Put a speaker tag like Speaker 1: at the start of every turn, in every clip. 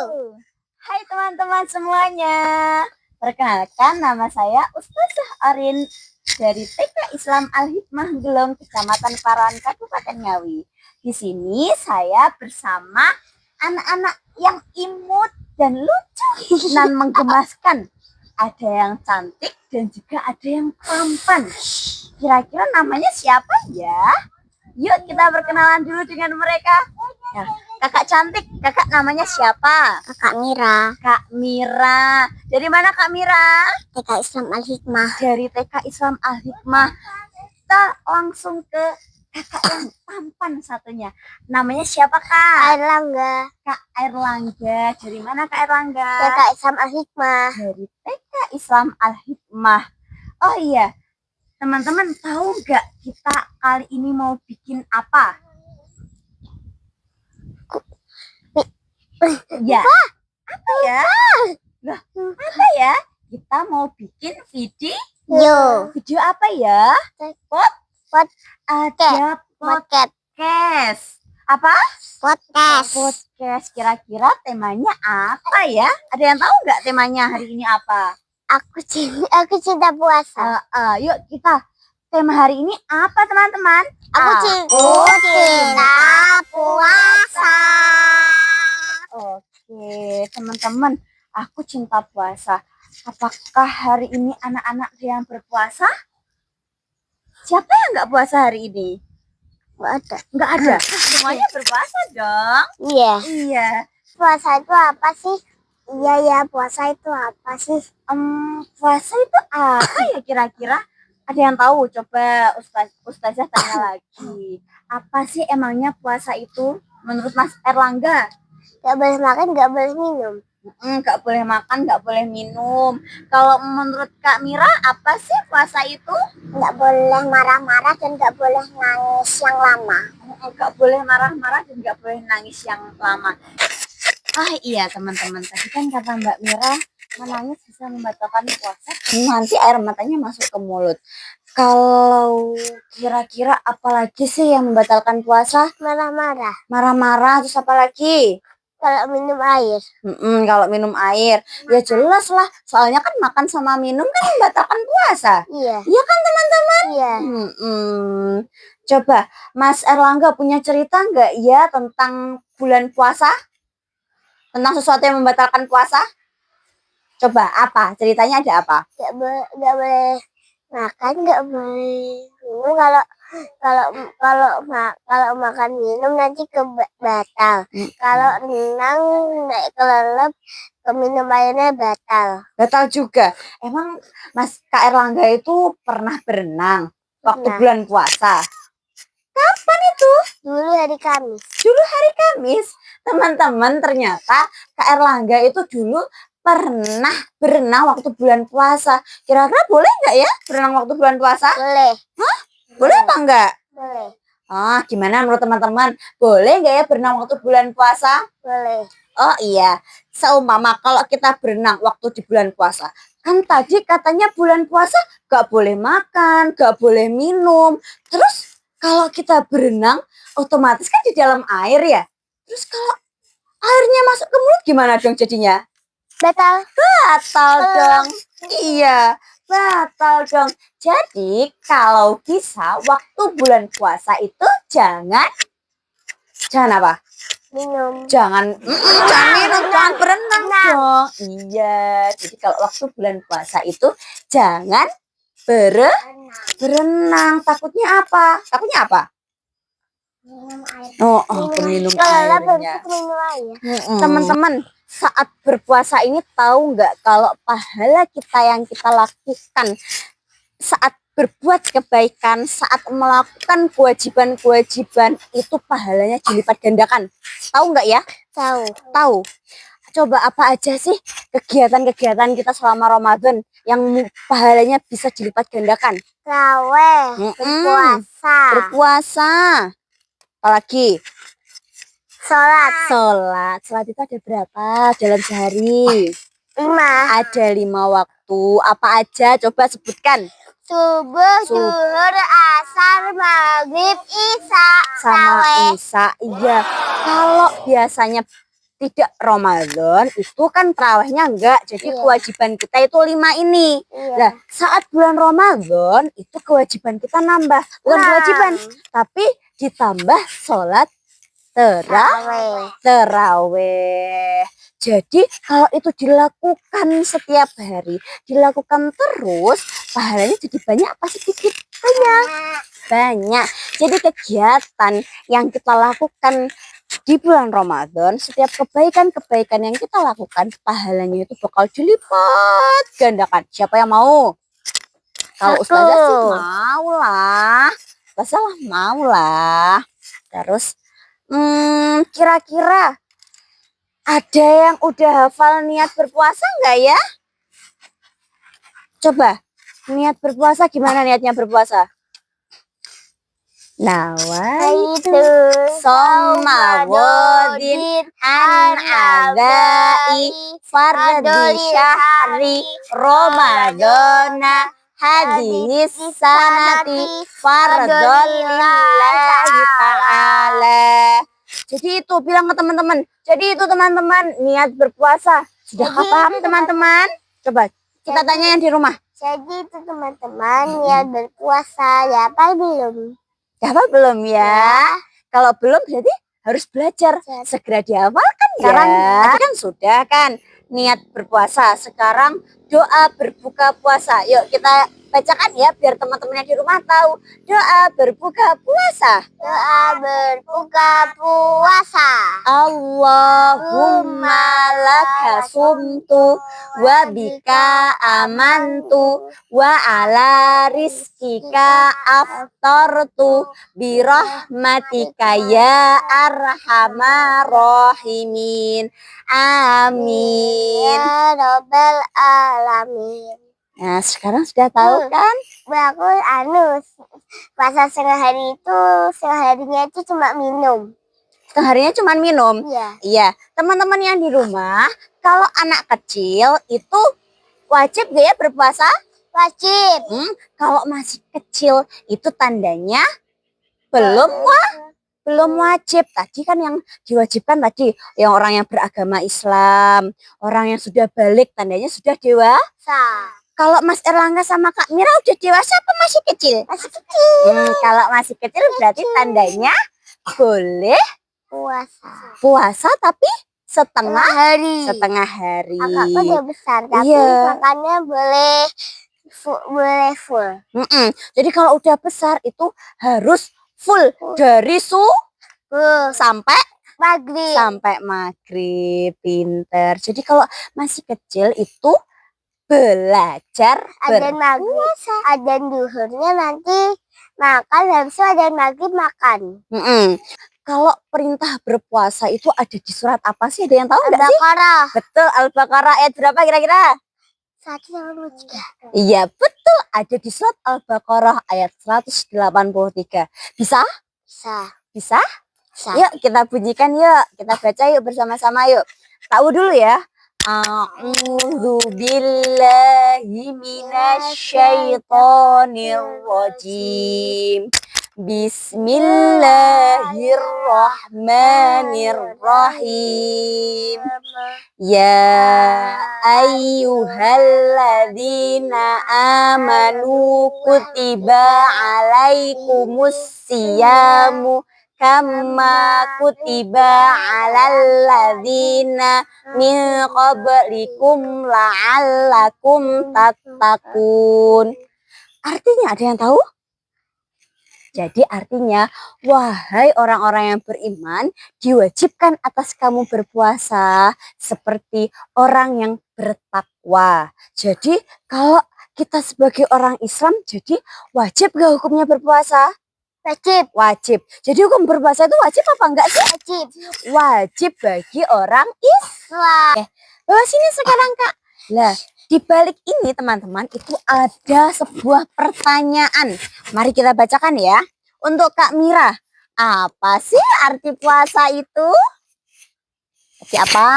Speaker 1: Hai teman-teman semuanya. Perkenalkan, nama saya Ustazah Arin dari TK Islam Al-Hikmah Gelong, Kecamatan Parawan, Kabupaten Ngawi. Di sini saya bersama anak-anak yang imut dan lucu dan menggemaskan. Ada yang cantik dan juga ada yang tampan. Kira-kira namanya siapa ya? Yuk kita berkenalan dulu dengan mereka. Ya, kakak cantik, kakak namanya siapa?
Speaker 2: Kakak Mira.
Speaker 1: Kak Mira. Dari mana Kak Mira?
Speaker 2: TK Islam Al-Hikmah.
Speaker 1: Dari TK Islam Al-Hikmah. Kita langsung ke kakak yang tampan satunya. Namanya siapa Kak?
Speaker 2: Airlangga.
Speaker 1: Kak Airlangga. Dari mana Kak Airlangga?
Speaker 2: TK Islam Al-Hikmah.
Speaker 1: Dari TK Islam Al-Hikmah. Oh iya, teman-teman tahu nggak kita kali ini mau bikin apa? Ya, apa ya? Lah, apa ya? Kita mau bikin video. Video apa ya? Ada podcast. Apa?
Speaker 2: Podcast.
Speaker 1: Kira-kira temanya apa ya? Ada yang tahu nggak temanya hari ini apa?
Speaker 2: Aku cinta puasa.
Speaker 1: Yuk kita. Tema hari ini apa teman-teman?
Speaker 2: Aku cinta puasa.
Speaker 1: Oke, teman-teman, aku cinta puasa. Apakah hari ini anak-anak yang berpuasa? Siapa yang nggak puasa hari ini? Nggak ada. Semuanya berpuasa dong.
Speaker 2: Iya.
Speaker 1: Iya.
Speaker 2: Puasa itu apa sih? Iya, puasa itu apa sih?
Speaker 1: Puasa itu apa ya kira-kira? Ada yang tahu? Coba Ustazah tanya lagi. Apa sih emangnya puasa itu menurut Mas Erlangga?
Speaker 2: Gak boleh makan, gak boleh minum.
Speaker 1: Gak boleh makan, gak boleh minum. Kalau menurut Kak Mira, apa sih puasa itu?
Speaker 2: Gak boleh marah-marah dan gak boleh nangis yang lama.
Speaker 1: Gak boleh marah-marah dan gak boleh nangis yang lama. Ah iya teman-teman, tadi kan kata Mbak Mira, menangis bisa membatalkan puasa. Nanti air matanya masuk ke mulut. Kalau kira-kira apalagi sih yang membatalkan puasa?
Speaker 2: Marah-marah.
Speaker 1: Marah-marah, terus apa lagi?
Speaker 2: Kalau minum air.
Speaker 1: Kalau minum air. Ya jelas lah, soalnya kan makan sama minum kan membatalkan puasa.
Speaker 2: Iya.
Speaker 1: Iya kan teman-teman?
Speaker 2: Iya.
Speaker 1: Coba Mas Erlangga punya cerita nggak ya tentang bulan puasa? Tentang sesuatu yang membatalkan puasa? Coba apa? Ceritanya ada apa?
Speaker 2: Gak boleh makan, gak boleh minum. Kalau makan minum nanti batal. Kalau renang naik kelelep, minum airnya batal.
Speaker 1: Batal juga. Emang Mas Kak Erlangga itu pernah berenang waktu bulan puasa? Kapan itu?
Speaker 2: Dulu hari Kamis.
Speaker 1: Dulu hari Kamis. Teman-teman, ternyata Kak Erlangga itu dulu pernah berenang waktu bulan puasa. Kira-kira boleh nggak ya berenang waktu bulan puasa?
Speaker 2: Boleh.
Speaker 1: Hah? Boleh apa enggak?
Speaker 2: Boleh.
Speaker 1: Gimana menurut teman-teman? Boleh nggak ya berenang waktu bulan puasa?
Speaker 2: Boleh.
Speaker 1: Oh iya, seumpama kalau kita berenang waktu di bulan puasa, kan tadi katanya bulan puasa gak boleh makan, gak boleh minum. Terus kalau kita berenang, otomatis kan di dalam air ya. Terus kalau airnya masuk ke mulut gimana dong jadinya?
Speaker 2: Batal.
Speaker 1: Batal dong. Iya, batal dong. Jadi kalau bisa waktu bulan puasa itu jangan apa?
Speaker 2: Minum.
Speaker 1: Jangan minum, jangan berenang dong. Iya, jadi kalau waktu bulan puasa itu jangan berenang. Takutnya apa?
Speaker 2: Minum air.
Speaker 1: Minum airnya. Teman-teman, saat berpuasa ini tahu nggak kalau pahala kita yang kita lakukan saat berbuat kebaikan, saat melakukan kewajiban-kewajiban itu pahalanya dilipat gandakan. Tahu nggak ya? Tahu. Coba apa aja sih kegiatan-kegiatan kita selama Ramadan yang pahalanya bisa dilipat gandakan?
Speaker 2: Raweh,
Speaker 1: berpuasa. Apalagi?
Speaker 2: Sholat
Speaker 1: itu ada berapa dalam sehari?
Speaker 2: 5.
Speaker 1: Ada 5 waktu. Apa aja? Coba sebutkan.
Speaker 2: Subuh, zuhur, asar, maghrib, isya,
Speaker 1: sama isya. Iya. Kalau biasanya tidak Ramadan itu kan tarawihnya enggak. Jadi
Speaker 2: Iya.
Speaker 1: kewajiban kita itu 5 ini.
Speaker 2: Iya.
Speaker 1: Nah, saat bulan Ramadan itu kewajiban kita nambah. Bukan kewajiban, tapi ditambah sholat terawih. Jadi kalau itu dilakukan setiap hari, dilakukan terus, pahalanya jadi banyak apa sedikit? Banyak. Jadi kegiatan yang kita lakukan di bulan Ramadan, setiap kebaikan-kebaikan yang kita lakukan, pahalanya itu bakal dilipat gandakan. Siapa yang mau? Kalau Ustazah sih mau lah. Ustazah mau lah. Terus kira-kira ada yang udah hafal niat berpuasa nggak ya? Coba, niat berpuasa gimana niatnya berpuasa? Nawaitu soma wadin an adai fardhi syahri Ramadana hadis sanati fardhon lillahi ta'ala. Jadi itu bilang ke teman-teman. Jadi itu teman-teman niat berpuasa. Sudah paham teman-teman? Coba kita tanya yang di rumah.
Speaker 2: Jadi itu teman-teman niat berpuasa ya apa belum?
Speaker 1: Hafal belum ya? Kalau belum berarti harus belajar. Segera dihafalkan ya. Tadi kan sudah kan niat berpuasa. Sekarang doa berbuka puasa. Yuk kita bacakan ya biar teman-teman yang di rumah tahu. Doa berbuka puasa.
Speaker 2: Doa berbuka puasa.
Speaker 1: Allahumma laka sumtu wa bika amantu wa ala rizkika aftartu birahmatika ya arhamar rahimin. Amin.
Speaker 2: Ya Rabbal Alamin.
Speaker 1: Nah, sekarang sudah tahu kan?
Speaker 2: Aku puasa setengah hari itu seharinya itu cuma minum.
Speaker 1: Seharinya cuma minum.
Speaker 2: Iya.
Speaker 1: Iya, teman-teman yang di rumah, kalau anak kecil itu wajib gak ya berpuasa?
Speaker 2: Wajib.
Speaker 1: Kalau masih kecil itu tandanya belum wajib. Tadi kan yang diwajibkan tadi yang orang yang beragama Islam, orang yang sudah balik tandanya sudah dewasa. Kalau Mas Erlangga sama Kak Mira udah dewasa apa masih kecil?
Speaker 2: Masih kecil.
Speaker 1: Kalau masih kecil berarti tandanya boleh puasa tapi setengah hari.
Speaker 2: Kakakku udah besar tapi makannya boleh full.
Speaker 1: Jadi kalau udah besar itu harus full dari sampai maghrib. Pinter. Jadi kalau masih kecil itu belajar berpuasa.
Speaker 2: Adzan duhurnya nanti makan, habis itu adzan maghrib makan.
Speaker 1: Kalau perintah berpuasa itu ada di surat apa sih? Ada yang tahu nggak sih?
Speaker 2: Al-Baqarah.
Speaker 1: Betul, Al-Baqarah ayat berapa kira-kira?
Speaker 2: 183.
Speaker 1: Iya, betul. Ada di surat Al-Baqarah ayat 183. Bisa? Bisa? Yuk kita bunyikan yuk. Kita baca yuk bersama-sama yuk. Tahu dulu ya. A'udzu billahi minasyaitonir rajim. Bismillahirrahmanirrahim. Ya ayyuhalladzina amanu kutiba alaikumus siyamu kama kutiba alal ladzina min qablikum la'allakum tattaqun. Artinya ada yang tahu? Jadi artinya, wahai orang-orang yang beriman, diwajibkan atas kamu berpuasa seperti orang yang bertakwa. Jadi kalau kita sebagai orang Islam, jadi wajib gak hukumnya berpuasa? Wajib. Jadi hukum berpuasa itu wajib apa enggak sih? Wajib bagi orang Islam. Bawa sini sekarang Kak. Lah, di balik ini teman-teman itu ada sebuah pertanyaan. Mari kita bacakan ya. Untuk Kak Mira, apa sih arti puasa itu? Arti apa?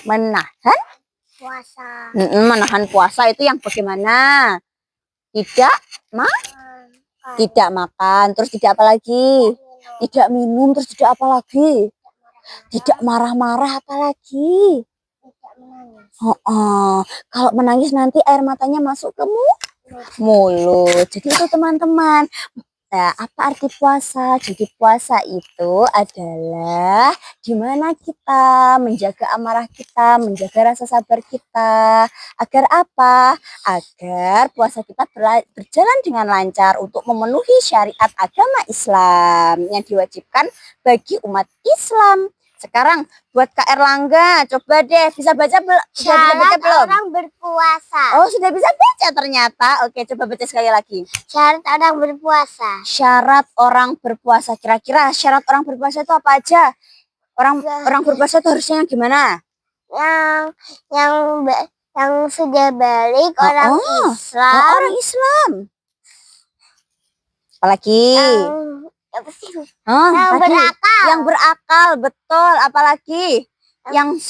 Speaker 1: Menahan
Speaker 2: Puasa.
Speaker 1: Menahan puasa itu yang bagaimana? Tidak makan, terus tidak apa lagi? Tidak minum, terus tidak apa lagi? Tidak marah-marah apalagi.
Speaker 2: Tidak menangis.
Speaker 1: Kalau menangis nanti air matanya masuk ke mulut. Jadi itu teman-teman. Nah, apa arti puasa? Jadi puasa itu adalah dimana kita menjaga amarah kita, menjaga rasa sabar kita. Agar apa? Agar puasa kita berjalan dengan lancar untuk memenuhi syariat agama Islam yang diwajibkan bagi umat Islam. Sekarang buat Kak Erlangga, coba deh bisa baca belum?
Speaker 2: Syarat orang berpuasa.
Speaker 1: Oh, sudah bisa baca ternyata. Oke, coba baca sekali lagi.
Speaker 2: Syarat orang berpuasa.
Speaker 1: Syarat orang berpuasa. Kira-kira syarat orang berpuasa itu apa aja? Orang berpuasa itu harusnya yang gimana?
Speaker 2: Yang sudah balik, orang Islam.
Speaker 1: Orang Islam. Apalagi?
Speaker 2: Apa sih?
Speaker 1: Yang berakal, betul. Apalagi? Yang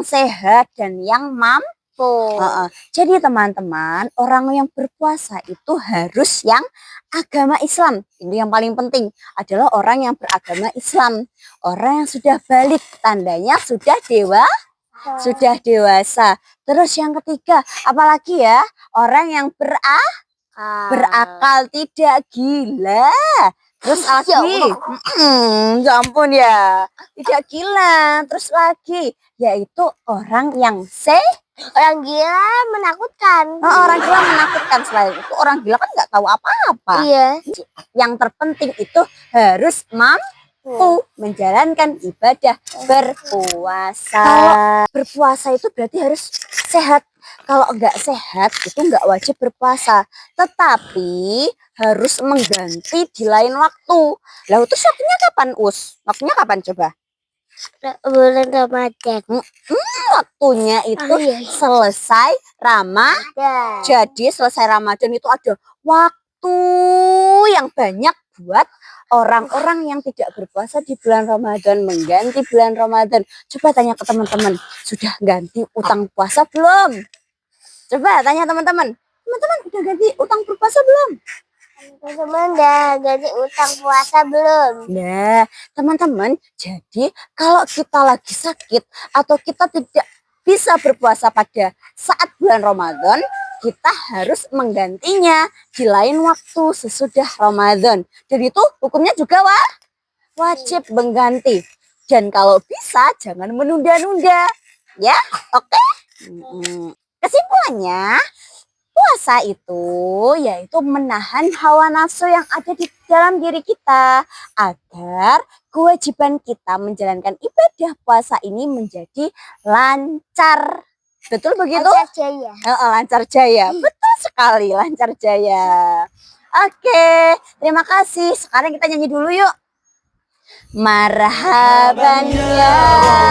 Speaker 1: sehat dan yang mampu. Jadi teman-teman, orang yang berpuasa itu harus yang agama Islam. Ini yang paling penting adalah orang yang beragama Islam. Orang yang sudah balik, tandanya sudah dewasa. Terus yang ketiga, apalagi ya? Orang yang berakal, tidak gila. Terus lagi, ya ampun ya, tidak gila. Terus lagi, yaitu orang yang
Speaker 2: orang gila menakutkan.
Speaker 1: Orang gila menakutkan. Selain itu orang gila kan nggak tahu apa-apa.
Speaker 2: Iya.
Speaker 1: Yang terpenting itu harus mampu menjalankan ibadah berpuasa. Kalau berpuasa itu berarti harus sehat. Kalau nggak sehat itu nggak wajib berpuasa. Tetapi harus mengganti di lain waktu. Lah itu waktunya kapan, Waktunya kapan coba?
Speaker 2: Bulan Ramadan.
Speaker 1: Waktunya itu selesai Ramadan. Jadi selesai Ramadan itu ada waktu yang banyak buat orang-orang yang tidak berpuasa di bulan Ramadan mengganti bulan Ramadan. Coba tanya ke teman-teman, sudah ganti utang puasa belum? Coba tanya teman-teman. Teman-teman udah ganti utang berpuasa belum?
Speaker 2: Teman-teman udah ganti utang puasa belum?
Speaker 1: Nah, teman-teman, jadi kalau kita lagi sakit atau kita tidak bisa berpuasa pada saat bulan Ramadan, kita harus menggantinya di lain waktu sesudah Ramadan. Jadi itu hukumnya juga wajib mengganti. Dan kalau bisa jangan menunda-nunda. Ya, oke? Kesimpulannya, puasa itu yaitu menahan hawa nafsu yang ada di dalam diri kita agar kewajiban kita menjalankan ibadah puasa ini menjadi lancar. Betul begitu?
Speaker 2: Lancar jaya.
Speaker 1: Lancar jaya. Betul sekali, lancar jaya. Oke, terima kasih. Sekarang kita nyanyi dulu yuk. Marhaban ya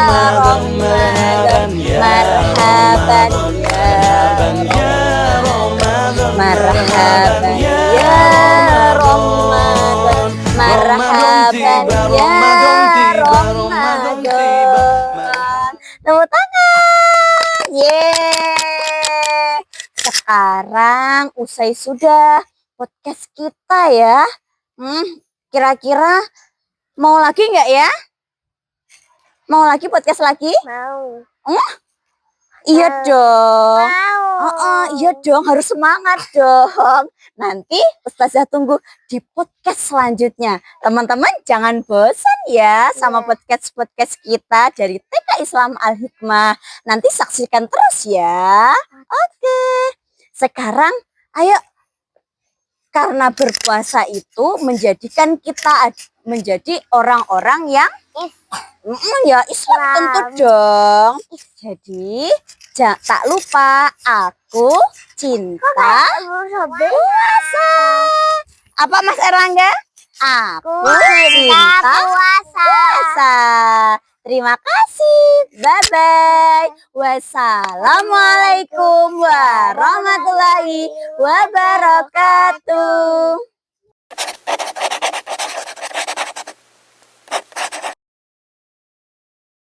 Speaker 1: Ramadan, marhaban ya marhaban ya Ramadan, marhaban ya Ramadan. Tepuk tangan. Yeay. Sekarang usai sudah podcast kita ya. Kira-kira mau lagi nggak ya? Mau lagi podcast lagi?
Speaker 2: Mau.
Speaker 1: Iya dong.
Speaker 2: Mau.
Speaker 1: Iya dong, harus semangat dong. Nanti Ustazah tunggu di podcast selanjutnya. Teman-teman jangan bosan ya sama podcast-podcast kita dari TK Islam Al-Hikmah. Nanti saksikan terus ya. Oke. Sekarang ayo, karena berpuasa itu menjadikan kita menjadi orang-orang yang Islam tentu dong. Jadi tak lupa aku cinta puasa. Apa Mas Erlangga? Aku cinta puasa. Terima kasih. Bye-bye. Wassalamualaikum warahmatullahi wabarakatuh.